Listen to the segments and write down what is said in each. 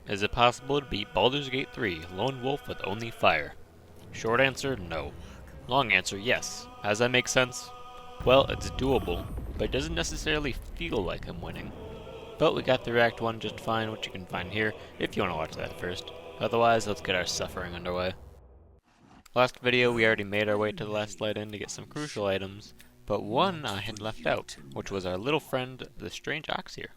Is it possible to beat Baldur's Gate 3, Lone Wolf with only fire? Short answer, no. Long answer, yes. How does that make sense? Well, it's doable, but it doesn't necessarily feel like I'm winning. But we got through Act 1 just fine, which you can find here if you want to watch that first. Otherwise, let's get our suffering underway. Last video, we already made our way to the last light inn to get some crucial items, but one I had left out, which was our little friend, the strange ox here.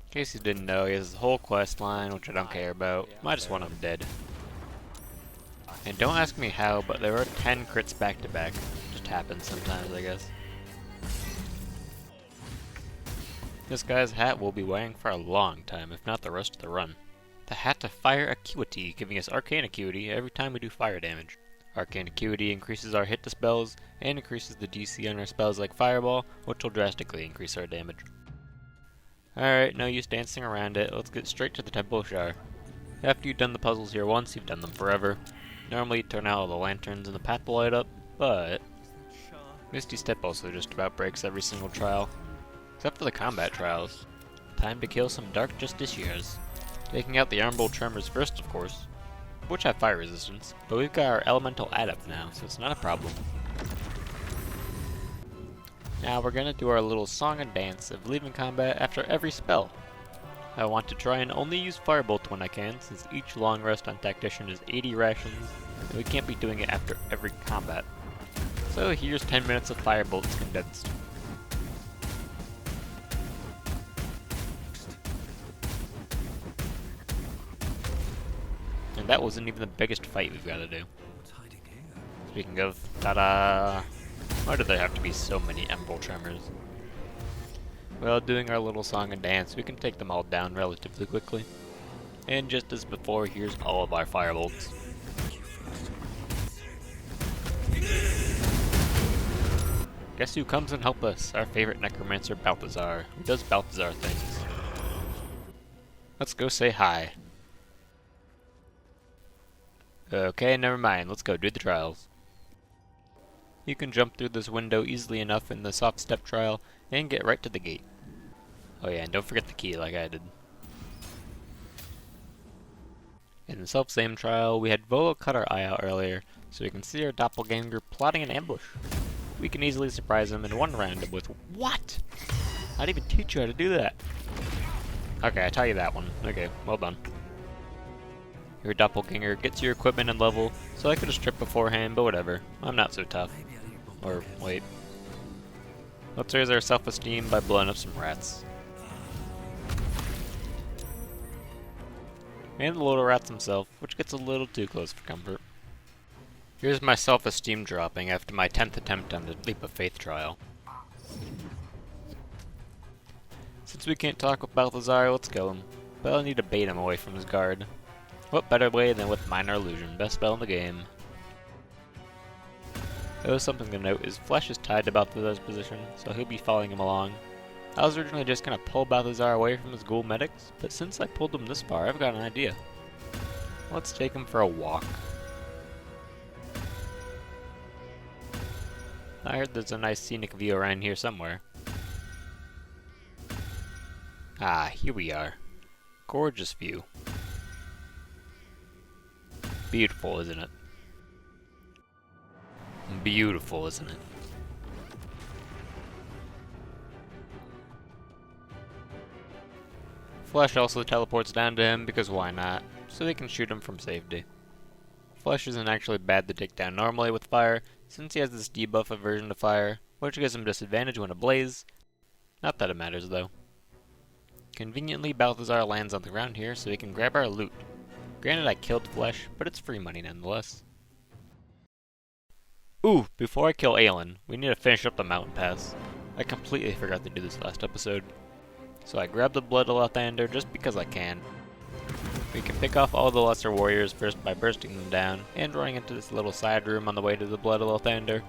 In case you didn't know, he has a whole quest line, which I don't care about. I just want him dead. And don't ask me how, but there were 10 crits back to back. Just happens sometimes, I guess. This guy's hat we'll be wearing for a long time, if not the rest of the run. The hat of Fire Acuity, giving us Arcane Acuity every time we do fire damage. Arcane Acuity increases our hit to spells, and increases the DC on our spells like Fireball, which will drastically increase our damage. Alright, no use dancing around it, let's get straight to the Temple of Shar. After you've done the puzzles here once, you've done them forever. Normally you turn out all the lanterns and the path will light up, but Misty Step also just about breaks every single trial. Except for the combat trials. Time to kill some Dark Justiciars. Taking out the Armbolt Tremors first, of course, which have fire resistance, but we've got our Elemental Adept now, so it's not a problem. Now we're gonna do our little song and dance of leaving combat after every spell. I want to try and only use Firebolt when I can, since each long rest on Tactician is 80 rations, and we can't be doing it after every combat. So here's 10 minutes of Firebolts condensed. And that wasn't even the biggest fight we've got to do. Speaking of, ta-da! Why do there have to be so many Emerald Tremors? Well, doing our little song and dance, we can take them all down relatively quickly. And just as before, here's all of our Firebolts. Guess who comes and helps us? Our favorite necromancer, Balthazar, who does Balthazar things. Let's go say hi. Okay, never mind, let's go do the trials. You can jump through this window easily enough in the soft step trial and get right to the gate. Oh yeah, and don't forget the key like I did. In the self-same trial, we had Volo cut our eye out earlier, so we can see our doppelganger plotting an ambush. We can easily surprise him in one round with what? I'd even teach you how to do that. Okay, I taught you that one. Okay, well done. Your doppelganger gets your equipment and level, so I could have stripped beforehand, but whatever. I'm not so tough. Or, wait. Let's raise our self-esteem by blowing up some rats. And the little rats himself, which gets a little too close for comfort. Here's my self-esteem dropping after my 10th attempt on the Leap of Faith trial. Since we can't talk with Balthazar, let's kill him. But I'll need to bait him away from his guard. What better way than with Minor Illusion, best spell in the game. Oh, something to note is Flesh is tied to Balthazar's position, so he'll be following him along. I was originally just gonna pull Balthazar away from his ghoul medics, but since I pulled him this far, I've got an idea. Let's take him for a walk. I heard there's a nice scenic view around here somewhere. Ah, here we are. Gorgeous view. Beautiful, isn't it? Beautiful, isn't it? Flesh also teleports down to him because why not, so they can shoot him from safety. Flesh isn't actually bad to take down normally with fire, since he has this debuff aversion to fire, which gives him disadvantage when ablaze. Not that it matters though. Conveniently, Balthazar lands on the ground here so he can grab our loot. Granted, I killed Flesh, but it's free money nonetheless. Ooh, before I kill Aelin, we need to finish up the mountain pass. I completely forgot to do this last episode. So I grabbed the Blood Lathander just because I can. We can pick off all the lesser warriors first by bursting them down, and running into this little side room on the way to the Blood Lathander.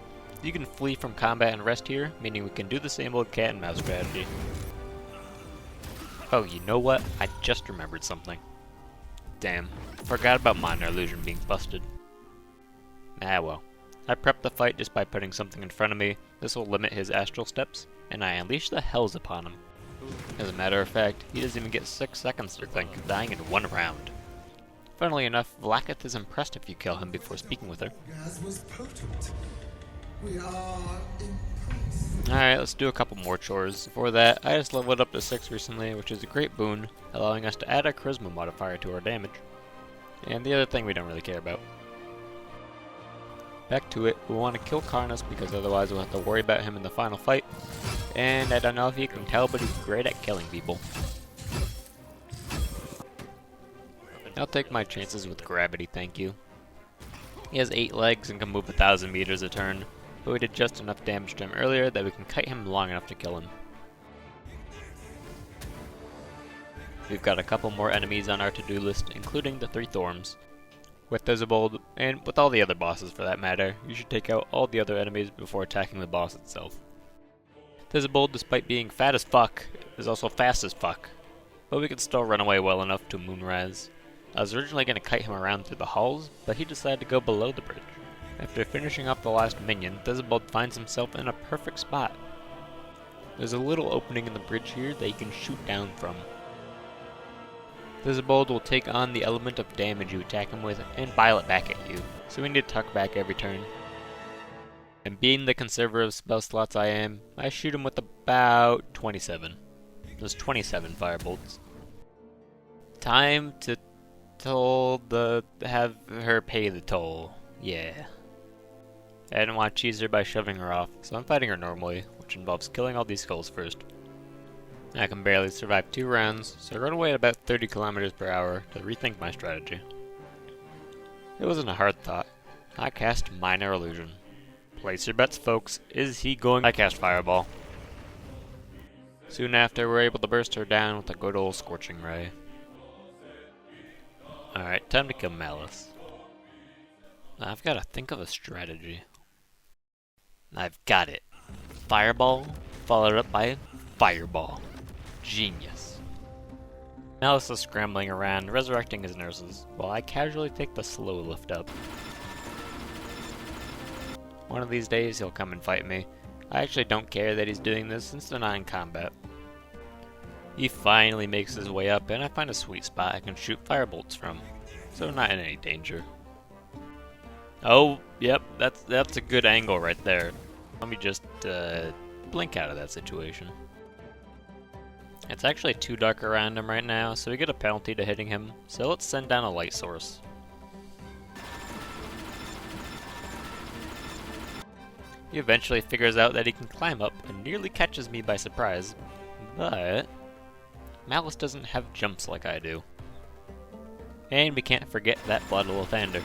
You can flee from combat and rest here, meaning we can do the same old cat and mouse strategy. Oh, you know what? I just remembered something. Damn, forgot about Minor Illusion being busted. Ah well. I prepped the fight just by putting something in front of me. This will limit his astral steps, and I unleash the hells upon him. As a matter of fact, he doesn't even get 6 seconds to think, dying in 1 round. Funnily enough, Vlaakith is impressed if you kill him before speaking with her. Alright, let's do a couple more chores. For that, I just leveled up to 6 recently, which is a great boon, allowing us to add a charisma modifier to our damage. And the other thing we don't really care about. Back to it, we want to kill Karnas because otherwise we'll have to worry about him in the final fight. And I don't know if you can tell, but he's great at killing people. I'll take my chances with gravity, thank you. He has 8 legs and can move 1,000 meters a turn, but we did just enough damage to him earlier that we can kite him long enough to kill him. We've got a couple more enemies on our to-do list, including the 3 Thorms. With Thizbold, and with all the other bosses for that matter, you should take out all the other enemies before attacking the boss itself. Thizbold, despite being fat as fuck, is also fast as fuck, but we can still run away well enough to Moonrise. I was originally going to kite him around through the halls, but he decided to go below the bridge. After finishing off the last minion, Thizbold finds himself in a perfect spot. There's a little opening in the bridge here that he can shoot down from. Thizbold will take on the element of damage you attack him with and bile it back at you, so we need to tuck back every turn. And being the conservative of spell slots I am, I shoot him with about 27. There's 27 firebolts. Time to have her pay the toll. Yeah. I didn't want to cheese her by shoving her off, so I'm fighting her normally, which involves killing all these skulls first. I can barely survive 2 rounds, so I run away at about 30 kilometers per hour to rethink my strategy. It wasn't a hard thought. I cast Minor Illusion. Place your bets, folks. Is he going? I cast Fireball. Soon after, we're able to burst her down with a good old Scorching Ray. Alright, time to kill Malus. I've got to think of a strategy. I've got it. Fireball, followed up by Fireball. Genius. Malus is scrambling around, resurrecting his nurses, while I casually take the slow lift up. One of these days he'll come and fight me. I actually don't care that he's doing this since they're not in combat. He finally makes his way up, and I find a sweet spot I can shoot firebolts from, so not in any danger. Oh, yep, that's a good angle right there. Let me just blink out of that situation. It's actually too dark around him right now, so we get a penalty to hitting him, so let's send down a light source. He eventually figures out that he can climb up and nearly catches me by surprise, but Malus doesn't have jumps like I do. And we can't forget that Blood Lathander.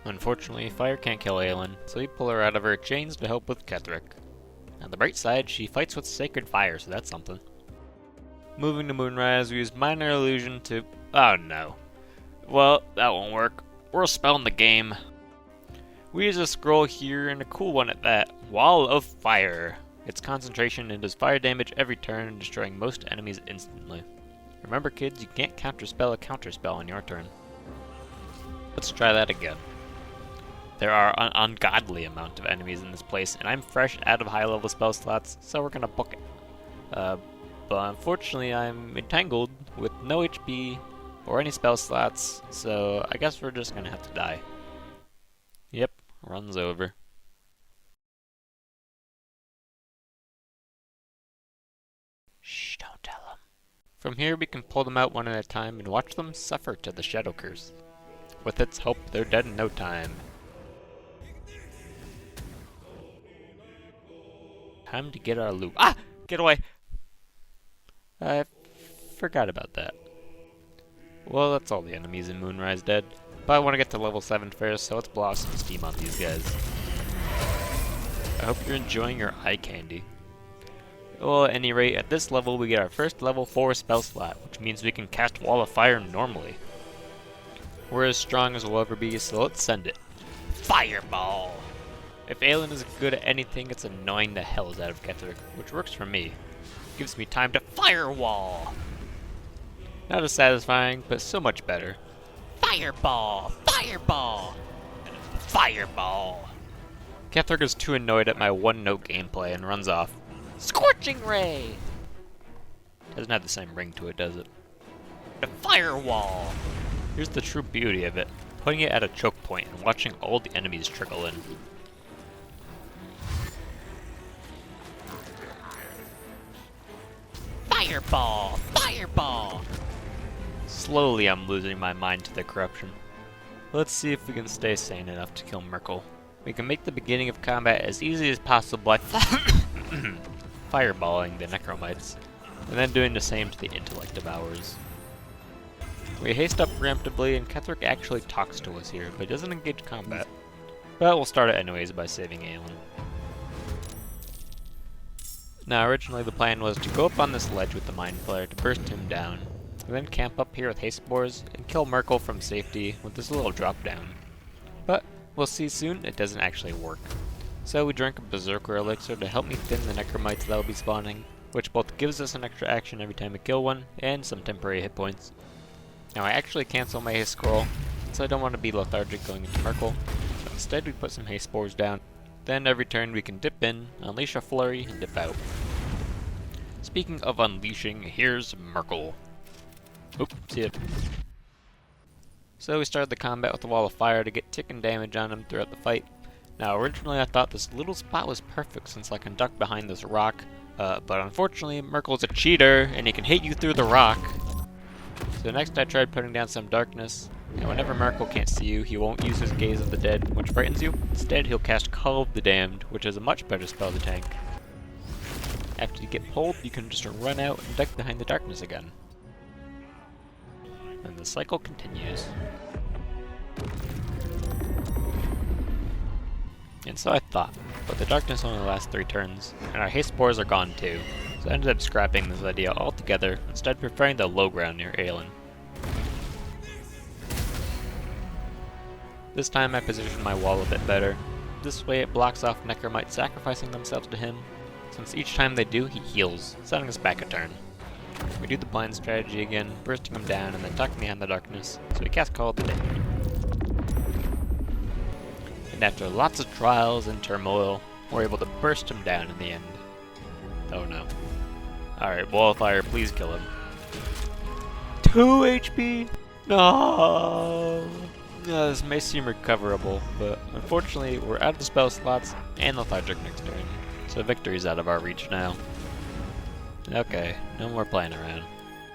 Unfortunately, fire can't kill Aelin, so we pull her out of her chains to help with Ketheric. On the bright side, she fights with Sacred Fire, so that's something. Moving to Moonrise, we use Minor Illusion to... oh no. Well, that won't work. We're spelling the game. We use a scroll here, and a cool one at that. Wall of Fire. Its concentration and does fire damage every turn, destroying most enemies instantly. Remember kids, you can't counterspell a counterspell on your turn. Let's try that again. There are an ungodly amount of enemies in this place, and I'm fresh out of high-level spell slots, so we're gonna book it. But unfortunately I'm entangled with no HP or any spell slots, so I guess we're just gonna have to die. Yep, run's over. Shh, don't tell them. From here we can pull them out one at a time and watch them suffer to the Shadow Curse. With its help, they're dead in no time. Time to get our loot. Ah! Get away! I forgot about that. Well, that's all the enemies in Moonrise dead. But I want to get to level 7 first, so let's blow off some steam on these guys. I hope you're enjoying your eye candy. Well, at any rate, at this level we get our first level 4 spell slot, which means we can cast Wall of Fire normally. We're as strong as we'll ever be, so let's send it. Fireball! If Aelin is good at anything, it's annoying the hells out of Ketheric, which works for me. Gives me time to firewall! Not as satisfying, but so much better. Fireball! Fireball! Fireball! Ketheric is too annoyed at my one-note gameplay and runs off. Scorching Ray! Doesn't have the same ring to it, does it? The firewall! Here's the true beauty of it. Putting it at a choke point and watching all the enemies trickle in. Fireball! Fireball! Slowly I'm losing my mind to the corruption. Let's see if we can stay sane enough to kill Merkel. We can make the beginning of combat as easy as possible by fireballing the necromites, and then doing the same to the intellect devourers. We haste up preemptively, and Ketheric actually talks to us here, but doesn't engage combat. But we'll start it anyways by saving Aelin. Now originally the plan was to go up on this ledge with the Mind Flayer to burst him down, and then camp up here with haste spores and kill Merkel from safety with this little drop down. But we'll see soon it doesn't actually work. So we drank a Berserker Elixir to help me thin the necromites that will be spawning, which both gives us an extra action every time we kill one, and some temporary hit points. Now I actually cancel my haste scroll, so I don't want to be lethargic going into Merkel, so instead we put some haste spores down. Then every turn we can dip in, unleash a flurry, and dip out. Speaking of unleashing, here's Merkel. Oop, see it. So we started the combat with a wall of fire to get ticking damage on him throughout the fight. Now originally I thought this little spot was perfect since I can duck behind this rock, but unfortunately Merkel's a cheater and he can hit you through the rock. So next I tried putting down some darkness, and whenever Merkel can't see you, he won't use his Gaze of the Dead, which frightens you. Instead he'll cast Call of the Damned, which is a much better spell to tank. After you get pulled, you can just run out and duck behind the darkness again. And the cycle continues. And so I thought, but the darkness only lasts 3 turns, and our haste spores are gone too, so I ended up scrapping this idea altogether, instead preferring the low ground near Aelin. This time I positioned my wall a bit better. This way it blocks off necromites sacrificing themselves to him, since each time they do, he heals, setting us back a turn. We do the blind strategy again, bursting him down and then ducking behind the darkness, so we cast Call of the Damned. And after lots of trials and turmoil, we're able to burst him down in the end. Oh no. Alright, Wallfire, please kill him. 2 HP? No! This may seem recoverable, but unfortunately we're out of the spell slots and lethargic next turn, so victory's out of our reach now. Okay, no more playing around.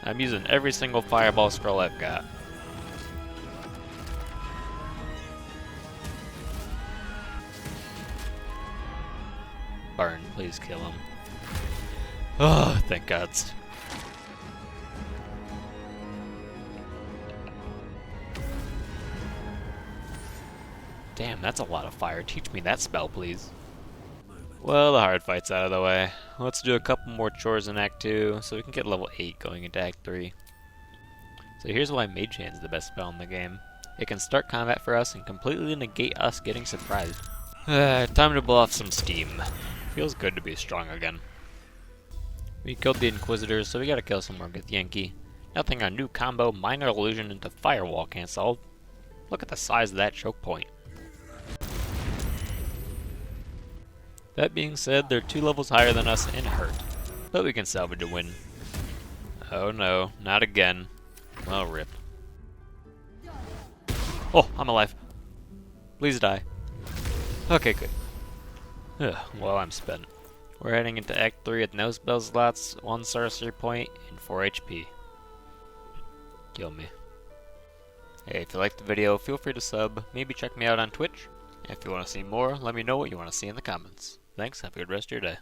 I'm using every single fireball scroll I've got. Burn, please kill him. Oh, thank gods. Damn, that's a lot of fire. Teach me that spell, please. Well, the hard fight's out of the way. Let's do a couple more chores in Act 2, so we can get level 8 going into Act 3. So here's why Mage Hand's the best spell in the game. It can start combat for us and completely negate us getting surprised. Time to blow off some steam. Feels good to be strong again. We killed the Inquisitors, so we gotta kill some more Githyanki. Nothing our new combo Minor Illusion into Firewall can't solve. Look at the size of that choke point. That being said, they're 2 levels higher than us and hurt, but we can salvage a win. Oh no, not again. Well, rip. Oh, I'm alive. Please die. Okay, good. Ugh, well, I'm spent. We're heading into Act 3 with no spell slots, 1 sorcery point, and 4 HP. Kill me. Hey, if you liked the video, feel free to sub. Maybe check me out on Twitch. If you want to see more, let me know what you want to see in the comments. Thanks, have a good rest of your day.